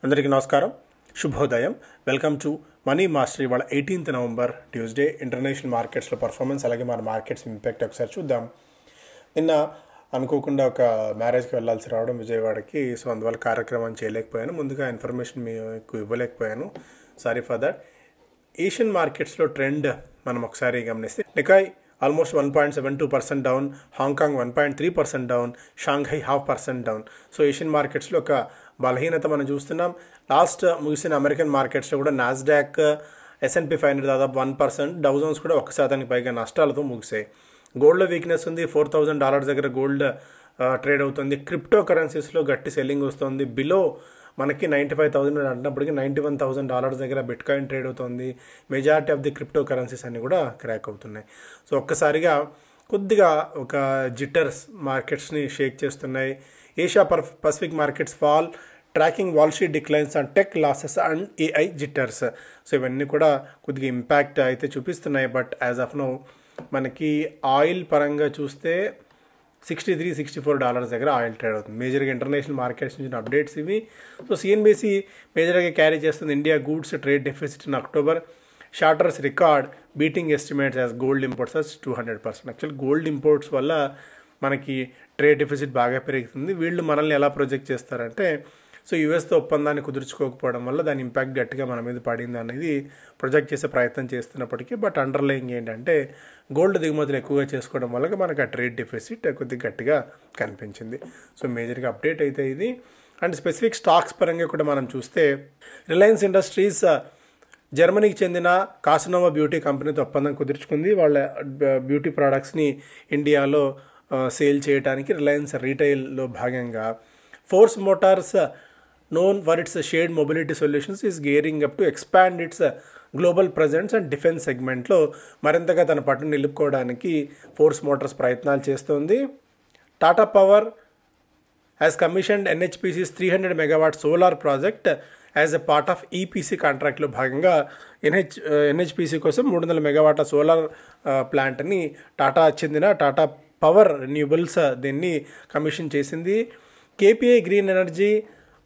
అందరికీ నమస్కారం, శుభోదయం. Welcome to money mastery. వాళ్ళ 18th నవంబర్ ట్యూస్డే ఇంటర్నేషనల్ మార్కెట్స్లో పర్ఫార్మెన్స్, అలాగే మన మార్కెట్స్ ఇంపాక్ట్ ఒకసారి చూద్దాం. నిన్న అనుకోకుండా ఒక మ్యారేజ్కి వెళ్ళాల్సి రావడం విజయవాడకి. సో అందువల్ల కార్యక్రమం చేయలేకపోయాను, ముందుగా ఇన్ఫర్మేషన్ మీకు ఇవ్వలేకపోయాను. Sorry for that. ఏషియన్ మార్కెట్స్లో ట్రెండ్ మనం ఒకసారి గమనిస్తే Nikkei almost 1.72% down, Hong Kong 1.3% down, Shanghai 0.5% down. So Asian మార్కెట్స్లో ఒక బలహీనత మనం చూస్తున్నాం. లాస్ట్ ముగిసిన అమెరికన్ మార్కెట్స్లో కూడా నాస్డాక్, S&P 500 దాదాపు 1%, డౌ జోన్స్ కూడా 1% పైగా నష్టాలతో ముగిసాయి. గోల్డ్లో వీక్నెస్ ఉంది, $4,000 దగ్గర గోల్డ్ ట్రేడ్ అవుతుంది. క్రిప్టో కరెన్సీస్లో గట్టి సెల్లింగ్ వస్తుంది. బిలో మనకి 95,000 అంటున్నప్పటికీ $91,000 దగ్గర బిట్కాయిన్ ట్రేడ్ అవుతుంది. Majority of the crypto currencies అన్నీ కూడా క్రాక్ అవుతున్నాయి. సో ఒక్కసారిగా కొద్దిగా ఒక జిట్టర్స్ మార్కెట్స్ని షేక్ చేస్తున్నాయి. Asia Pacific markets fall, tracking Wall Street declines and tech losses and AI jitters. So ఇవన్నీ కూడా కొద్దిగా ఇంపాక్ట్ అయితే చూపిస్తున్నాయి. బట్ యాజ్ ఆఫ్ నౌ మనకి ఆయిల్ పరంగా చూస్తే $63-64 దగ్గర ఆయిల్ ట్రేడ్ అవుతుంది. మేజర్గా ఇంటర్నేషనల్ మార్కెట్స్ నుంచి అప్డేట్స్ ఇవి. సో CNBC మేజర్గా క్యారీ చేస్తుంది India goods trade deficit in October, shatters record beating estimates as gold imports as 200%. Actual gold imports వల్ల మనకి ట్రేడ్ డెఫిసిట్ బాగా పెరుగుతుంది. వీళ్ళు మనల్ని ఎలా ప్రొజెక్ట్ చేస్తారంటే, సో యూఎస్తో ఒప్పందాన్ని కుదుర్చుకోకపోవడం వల్ల దాని ఇంపాక్ట్ గట్టిగా మన మీద పడింది అనేది ప్రొజెక్ట్ చేసే ప్రయత్నం చేస్తున్నప్పటికీ, బట్ అండర్లయింగ్ ఏంటంటే గోల్డ్ దిగుమతులు ఎక్కువగా చేసుకోవడం వల్ల మనకు ఆ ట్రేడ్ డెఫిసిట్ కొద్దిగా గట్టిగా కనిపించింది. సో మేజర్గా అప్డేట్ అయితే ఇది. అండ్ స్పెసిఫిక్ స్టాక్స్ పరంగా కూడా మనం చూస్తే రిలయన్స్ ఇండస్ట్రీస్ జర్మనీకి చెందిన కాసనోవా బ్యూటీ కంపెనీతో ఒప్పందం కుదుర్చుకుంది. వాళ్ళ బ్యూటీ ప్రోడక్ట్స్ని ఇండియాలో సేల్ చేయడానికి రిలయన్స్ రీటైల్లో భాగంగా. Force Motors, known for its shared mobility solutions, is gearing up to expand its global presence and defense segmentలో మరింతగా తన పట్టును నిలుపుకోవడానికి ఫోర్స్ మోటార్స్ ప్రయత్నాలు చేస్తోంది. Tata power has commissioned NHPC's 300 megawatt solar project as a part of EPC కాంట్రాక్ట్లో భాగంగా NHPC కోసం 300 మెగావాట్ల solar ప్లాంట్ని చెందిన టాటా పవర్ రెన్యూబుల్స్ దీన్ని కమిషన్ చేసింది. KPI గ్రీన్ ఎనర్జీ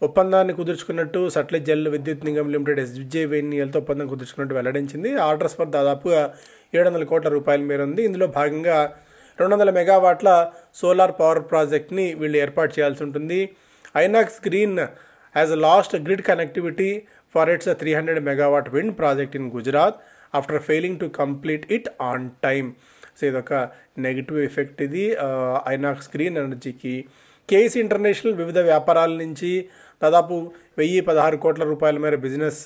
ఒప్పందాన్ని కుదుర్చుకున్నట్టు సట్లెజ్ జల్ విద్యుత్ నిగమ్ లిమిటెడ్ SJVNLతో ఒప్పందం కుదుర్చుకున్నట్టు వెల్లడించింది. ఆర్డర్స్ ఫర్ దాదాపుగా 700 కోట్ల రూపాయల మేర ఉంది. ఇందులో భాగంగా 200 మెగావాట్ల సోలార్ పవర్ ప్రాజెక్ట్ని వీళ్ళు ఏర్పాటు చేయాల్సి ఉంటుంది. INOX green has last grid connectivity for it's 300 megawatt wind project in Gujarat after failing to complete it on time. So ఇదొక నెగిటివ్ ఎఫెక్ట్ ఇది ఐనాక్స్ గ్రీన్ ఎనర్జీకి. కేసీ ఇంటర్నేషనల్ వివిధ వ్యాపారాల నుంచి దాదాపు 1,016 కోట్ల రూపాయల మేర బిజినెస్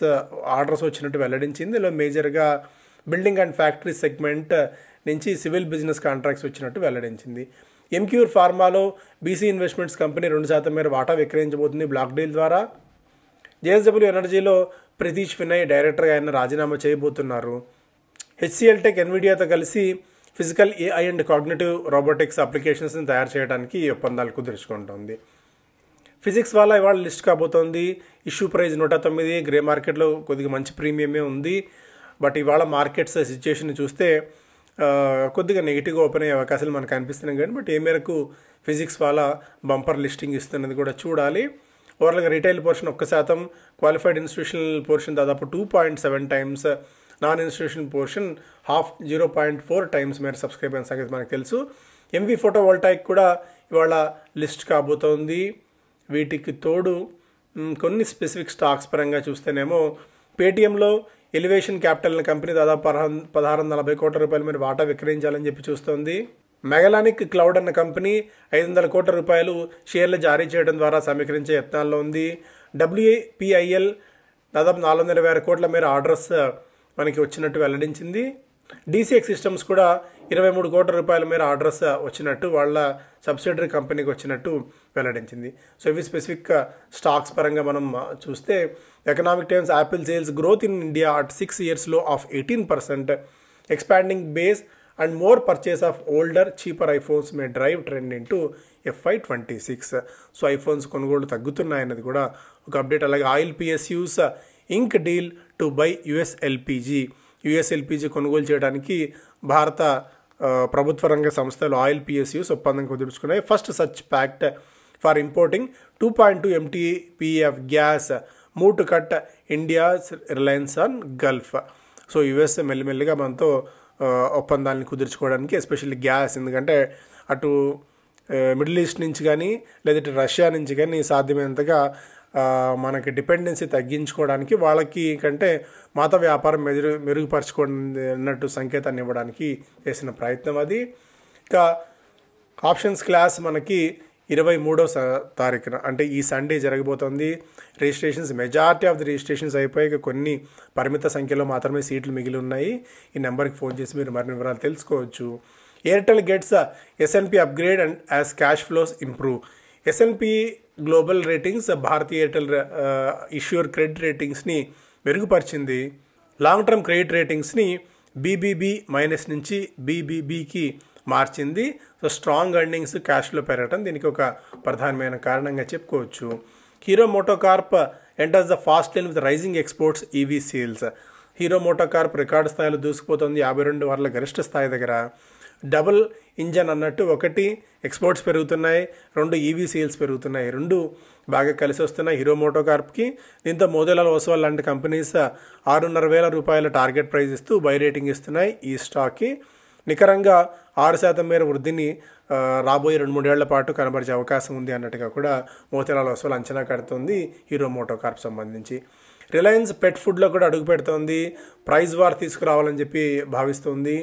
ఆర్డర్స్ వచ్చినట్టు వెల్లడించింది. ఇందులో మేజర్గా బిల్డింగ్ అండ్ ఫ్యాక్టరీ సెగ్మెంట్ నుంచి సివిల్ బిజినెస్ కాంట్రాక్ట్స్ వచ్చినట్టు వెల్లడించింది. ఎంక్యూర్ ఫార్మాలో BC ఇన్వెస్ట్మెంట్స్ కంపెనీ 2% మేర వాటా విక్రయించబోతుంది బ్లాక్ డీల్ ద్వారా. JSW ఎనర్జీలో ప్రతీష్ వినయ్ డైరెక్టర్గా ఆయన రాజీనామా చేయబోతున్నారు. HCL టెక్ ఎన్విడియాతో కలిసి physical AI and cognitive robotics అప్లికేషన్స్ని తయారు చేయడానికి ఈ ఒప్పందాలు కుదుర్చుకుంటుంది. ఫిజిక్స్ వల్ల ఇవాళ లిస్ట్ కాబోతోంది. ఇష్యూ ప్రైస్ 109, గ్రే మార్కెట్లో కొద్దిగా మంచి ప్రీమియమే ఉంది. బట్ ఇవాళ మార్కెట్స్ సిచ్యుయేషన్ చూస్తే కొద్దిగా నెగిటివ్గా ఓపెన్ అయ్యే అవకాశాలు మనకు అనిపిస్తున్నాయి. కానీ బట్ ఏ మేరకు ఫిజిక్స్ వాళ్ళ బంపర్ లిస్టింగ్ ఇస్తున్నది కూడా చూడాలి. ఓవరాల్గా retail portion 1%, qualified institutional portion దాదాపు 2.7 times, non institutional portion 0.4 times మేర సబ్స్క్రైబ్ అయిన సంగతి మనకు తెలుసు. MV ఫోటో వోల్టాయిక్ కూడా ఇవాళ లిస్ట్ కాబోతోంది. వీటికి తోడు కొన్ని స్పెసిఫిక్ స్టాక్స్ పరంగా చూస్తేనేమో పేటీఎంలో ఎలివేషన్ క్యాపిటల్ కంపెనీ దాదాపు 1,640 కోట్ల రూపాయల మేర వాటా విక్రయించాలని చెప్పి చూస్తోంది. మెగలానిక్ క్లౌడ్ అన్న కంపెనీ 500 కోట్ల రూపాయలు షేర్లు జారీ చేయడం ద్వారా సమీకరించే యత్నాల్లో ఉంది. WPIL దాదాపు 426 కోట్ల మేర ఆర్డర్స్ మనకి వచ్చినట్టు వెల్లడించింది. DCX సిస్టమ్స్ కూడా 23 కోట్ల రూపాయల మేర ఆర్డర్స్ వచ్చినట్టు వాళ్ళ సబ్సిడరీ కంపెనీకి వచ్చినట్టు వెల్లడించింది. సో ఇవి స్పెసిఫిక్ స్టాక్స్ పరంగా మనం చూస్తే Economic Times Apple sales growth in India at 6 years లో of 18%, expanding base and more purchase of older cheaper iPhones may drive trend into FY26. So iPhones కొనుగోలు తగ్గుతున్నాయన్నది కూడా ఒక అప్డేట్. అలాగే oil PSUs ink deal to buy US LPG కొనుగోలు చేయడానికి భారత ప్రభుత్వ రంగ సంస్థలు ఆయిల్ PSUs ఒప్పందం కుదుర్చుకున్నాయి. First such pact for importing 2.2 MTPA of gas move to cut India's reliance on Gulf. So US మెల్లిమెల్లిగా మనతో ఒప్పందాలను కుదుర్చుకోవడానికి, ఎస్పెషల్లీ గ్యాస్, ఎందుకంటే అటు మిడిల్ ఈస్ట్ నుంచి కానీ లేదంటే రష్యా నుంచి కానీ సాధ్యమైనంతగా మనకి డిపెండెన్సీ తగ్గించుకోవడానికి, వాళ్ళకి కంటే మాతో వ్యాపారం మెరుగుపరచుకోవడం అన్నట్టు సంకేతాన్ని ఇవ్వడానికి చేసిన ప్రయత్నం అది. ఇంకా ఆప్షన్స్ క్లాస్ మనకి 23వ తారీఖున అంటే ఈ సండే జరగబోతోంది. Registrations, majority of the registrations అయిపోయి కొన్ని పరిమిత సంఖ్యలో మాత్రమే సీట్లు మిగిలి ఉన్నాయి. ఈ నెంబర్కి ఫోన్ చేసి మీరు మరిన్ని వివరాలు తెలుసుకోవచ్చు. Airtel gets S&P upgrade and as cash flows improve. S&P global ratings భారతీయ ఎయిర్టెల్ ఇష్యూర్ క్రెడిట్ రేటింగ్స్ని మెరుగుపరిచింది. లాంగ్ టర్మ్ క్రెడిట్ రేటింగ్స్ని BBB- నుంచి BBBకి మార్చింది. So strong earnings, cash flow పెరగడం దీనికి ఒక ప్రధానమైన కారణంగా చెప్పుకోవచ్చు. Hero MotoCorp enters the fast lane with rising exports EV sales. Hero MotoCorp record స్థాయిలో దూసుకుపోతుంది. 52 వారాల గరిష్ట స్థాయి దగ్గర. డబుల్ ఇంజన్ అన్నట్టు, ఒకటి ఎక్స్పోర్ట్స్ పెరుగుతున్నాయి, 2 EV సేల్స్ పెరుగుతున్నాయి. 2 బాగా కలిసి వస్తున్నాయి హీరో మోటోకార్ప్కి. దీంతో మోతీలాల్ ఓస్వాల్ లాంటి కంపెనీస్ 6,500,000 రూపాయల టార్గెట్ ప్రైస్ ఇస్తూ బై రేటింగ్ ఇస్తున్నాయి ఈ స్టాక్కి. నికరంగా 6% మేర వృద్ధిని రాబోయే 2-3 ఏళ్ల పాటు కనబరిచే అవకాశం ఉంది అన్నట్టుగా కూడా మోతీలాల్ ఓస్వాల్ అంచనా కడుతుంది హీరో మోటోకార్ప్ సంబంధించి. రిలయన్స్ పెట్ ఫుడ్లో కూడా అడుగు పెడుతోంది. ప్రైస్ వార్ తీసుకురావాలని చెప్పి భావిస్తుంది.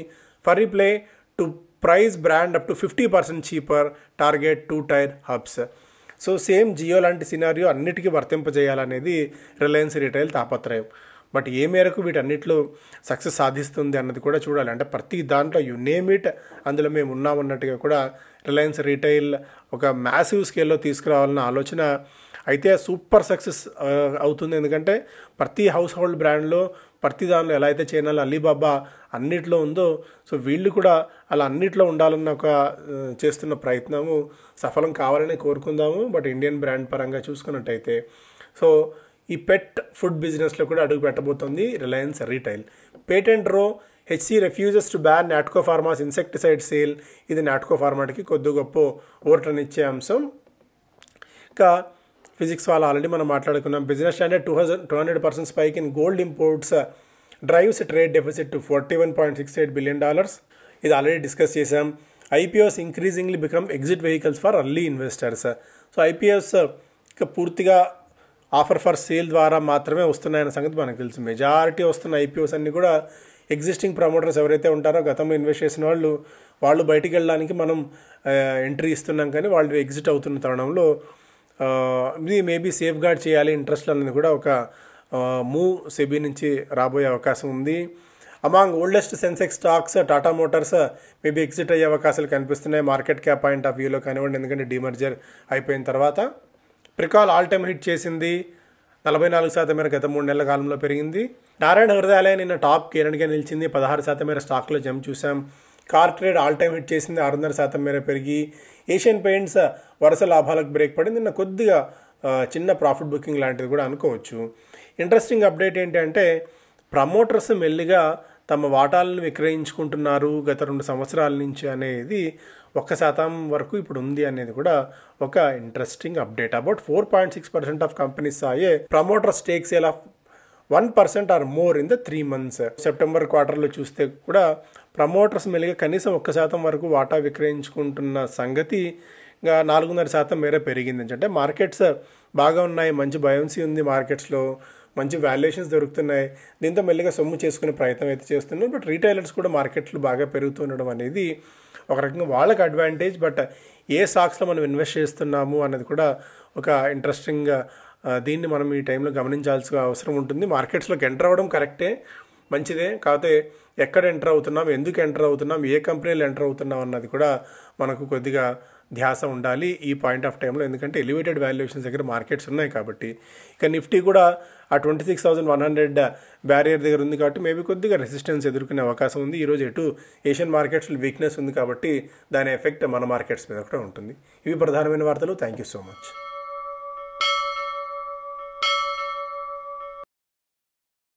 For replay to price brand up to 50% cheaper, target 2 tier hubs. So same Jio లాంటి సినారియో అన్నిటికీ వర్తింపజేయాలనేది రిలయన్స్ రిటైల్ తాపత్రయం. బట్ ఏ మేరకు వీటన్నిటిలో సక్సెస్ సాధిస్తుంది అన్నది కూడా చూడాలి. అంటే ప్రతి దాంట్లో యు నేమ్ ఇట్ అందులో మేము ఉన్నామన్నట్టుగా కూడా రిలయన్స్ రిటైల్ ఒక మ్యాసివ్ స్కేల్లో తీసుకురావాలన్న ఆలోచన అయితే సూపర్ సక్సెస్ అవుతుంది. ఎందుకంటే ప్రతి హౌస్ హోల్డ్ బ్రాండ్లో, ప్రతి దానిలో ఎలా అయితే చైనాలో అలీబాబా అన్నిట్లో ఉందో, సో వీళ్ళు కూడా అలా అన్నిట్లో ఉండాలన్న ఒక చేస్తున్న ప్రయత్నము సఫలం కావాలని కోరుకుందాము. బట్ ఇండియన్ బ్రాండ్ పరంగా చూసుకున్నట్టయితే సో ఈ పెట్ ఫుడ్ బిజినెస్లో కూడా అడుగు పెట్టబోతోంది రిలయన్స్ రిటైల్. పేటెంట్ రో HC refuses to ban Natco farms insecticide sale. ఇది నాట్కో ఫార్మాకి కొద్ది గొప్ప ఓటనిచ్చే అంశం. ఇంకా ఫిజిక్స్ వాళ్ళు ఆల్రెడీ మనం మాట్లాడుకున్నాం. Business standard 200% spike in gold imports drives trade deficit to $41.68 billion. ఇది ఆల్రెడీ డిస్కస్ చేసాం. IPOs increasingly become exit vehicles for early investors. So IPOs ఇక పూర్తిగా ఆఫర్ ఫర్ సేల్ ద్వారా మాత్రమే వస్తున్నాయన్న సంగతి మనకు తెలుసు. మెజారిటీ వస్తున్న IPOs అన్నీ కూడా ఎగ్జిస్టింగ్ ప్రమోటర్స్ ఎవరైతే ఉంటారో, గతంలో ఇన్వెస్ట్ చేసిన వాళ్ళు బయటికి వెళ్ళడానికి మనం ఎంట్రీ ఇస్తున్నాం, కానీ వాళ్ళు ఎగ్జిట్ అవుతున్న తరుణంలో ఇది మేబీ సేఫ్ గార్డ్ చేయాలి ఇంట్రెస్ట్లు అనేది కూడా ఒక మూవ్ సెబీ నుంచి రాబోయే అవకాశం ఉంది. Among oldest Sensex stocks Tata Motors maybe exit అయ్యే అవకాశాలు కనిపిస్తున్నాయి మార్కెట్ క్యాప్ పాయింట్ ఆఫ్ వ్యూలో కానివ్వండి, ఎందుకంటే డీమర్జర్ అయిపోయిన తర్వాత. ప్రికాల్ ఆల్ టైమ్ హిట్ చేసింది, 44% మేర గత 3 నెలల కాలంలో పెరిగింది. నారాయణ హృదయాలయ నిన్న టాప్ కేరన్గా నిలిచింది, 16% మేర స్టాక్లో జంప్ చూసాం. Car trade all time hit చేసింది, 6.5% మేర పెరిగి. ఏషియన్ పెయింట్స్ వరుస లాభాలకు బ్రేక్ పడింది, నిన్న కొద్దిగా చిన్న ప్రాఫిట్ బుకింగ్ లాంటిది కూడా అనుకోవచ్చు. ఇంట్రెస్టింగ్ అప్డేట్ ఏంటంటే ప్రమోటర్స్ మెల్లిగా తమ వాటాలను విక్రయించుకుంటున్నారు గత 2 సంవత్సరాల నుంచి అనేది 1% వరకు ఇప్పుడు ఉంది అనేది కూడా ఒక interesting update. About 4.6% of companies అయ్యే promoter stake sale of 1% or more in the 3 months. September క్వార్టర్లో చూస్తే కూడా ప్రమోటర్స్ మెల్లిగా కనీసం 1% వరకు వాటా విక్రయించుకుంటున్న సంగతి 4.5% మేర పెరిగింది. అంటే మార్కెట్స్ బాగా ఉన్నాయి, మంచి బయోన్సీ ఉంది మార్కెట్స్లో, మంచి వాల్యుయేషన్స్ దొరుకుతున్నాయి. దీంతో మెల్లిగా సొమ్ము చేసుకునే ప్రయత్నం అయితే చేస్తున్నారు. బట్ రీటైలర్స్ కూడా మార్కెట్లు బాగా పెరుగుతుండడం అనేది ఒక రకంగా వాళ్ళకి అడ్వాంటేజ్. బట్ ఏ స్టాక్స్లో మనం ఇన్వెస్ట్ చేస్తున్నాము అన్నది కూడా ఒక ఇంట్రెస్టింగ్, దీన్ని మనం ఈ టైంలో గమనించాల్సిన అవసరం ఉంటుంది. మార్కెట్స్లోకి ఎంటర్ అవ్వడం కరెక్టే, మంచిదే, కాకపోతే ఎక్కడ ఎంటర్ అవుతున్నాం, ఎందుకు ఎంటర్ అవుతున్నాం, ఏ కంపెనీలు ఎంటర్ అవుతున్నాం అన్నది కూడా మనకు కొద్దిగా ధ్యాస ఉండాలి ఈ పాయింట్ ఆఫ్ టైంలో. ఎందుకంటే ఎలివేటెడ్ వాల్యుయేషన్స్ దగ్గర మార్కెట్స్ ఉన్నాయి కాబట్టి. ఇక నిఫ్టీ కూడా ఆ 26,100 బ్యారియర్ దగ్గర ఉంది కాబట్టి మేబీ కొద్దిగా రెసిస్టెన్స్ ఎదుర్కొనే అవకాశం ఉంది. ఈరోజు ఎటు ఏషియన్ మార్కెట్స్లో వీక్నెస్ ఉంది కాబట్టి దాని ఎఫెక్ట్ మన మార్కెట్స్ మీద కూడా ఉంటుంది. ఇవి ప్రధానమైన వార్తలు. Thank you so much.